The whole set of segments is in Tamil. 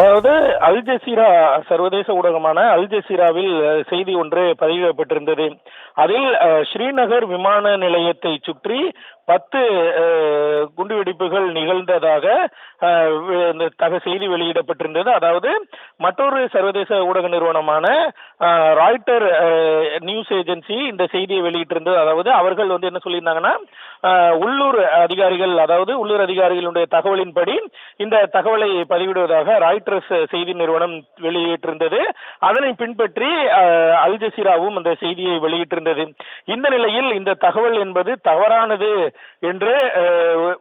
அதாவது அல் ஜசீரா சர்வதேச ஊடகமான அல் ஜசீராவில் செய்தி ஒன்று பதிவிடப்பட்டிருந்தது. அதில் ஸ்ரீநகர் விமான நிலையத்தை சுற்றி 10 குண்டுவெடிப்புகள் நிகழ்ந்ததாக செய்தி வெளியிடப்பட்டிருந்தது. அதாவது மற்றொரு சர்வதேச ஊடக நிறுவனமான ராய்ட்டர் நியூஸ் ஏஜென்சி இந்த செய்தியை வெளியிட்டிருந்தது. அதாவது அவர்கள் என்ன சொல்லியிருந்தாங்கன்னா, உள்ளூர் அதிகாரிகள், அதாவது உள்ளூர் அதிகாரிகளுடைய தகவலின்படி இந்த தகவலை பதிவிடுவதாக ராய்ட்டர்ஸ் செய்தி நிறுவனம் வெளியிட்டிருந்தது. அதனை பின்பற்றி அல் ஜசீராவும் அந்த செய்தியை வெளியிட்டிருந்தது. இந்த நிலையில் இந்த தகவல் என்பது தவறானது என்று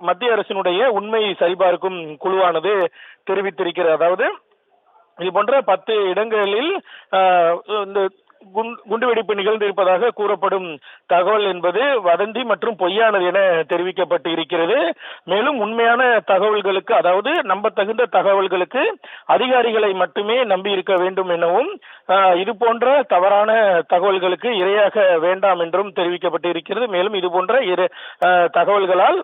மத்திய அரசினுடைய உண்மை சரிபார்க்கும் குழுவானது தெரிவித்திருக்கிறது. அதாவது இது போன்ற 10 இடங்களில் இந்த குண்டுவெடிப்பு நிகழ்ந்திருப்பதாக கூறப்படும் தகவல் என்பது வதந்தி மற்றும் பொய்யானது என தெரிவிக்கப்பட்டு இருக்கிறது. மேலும் உண்மையான தகவல்களுக்கு, அதாவது நம்பத்தகுந்த தகவல்களுக்கு அதிகாரிகளை மட்டுமே நம்பி இருக்க வேண்டும் எனவும், இது போன்ற தவறான தகவல்களுக்கு இரையாக வேண்டாம் என்றும் தெரிவிக்கப்பட்டு இருக்கிறது. மேலும் இது போன்ற தகவல்களால்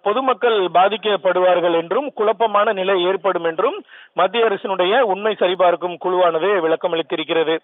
பொதுமக்கள் பாதிக்கப்படுவார்கள் என்றும் குழப்பமான நிலை ஏற்படும் என்றும் மத்திய அரசினுடைய உண்மை சரிபார்க்கும் குழுவானது விளக்கமளித்திருக்கிறது.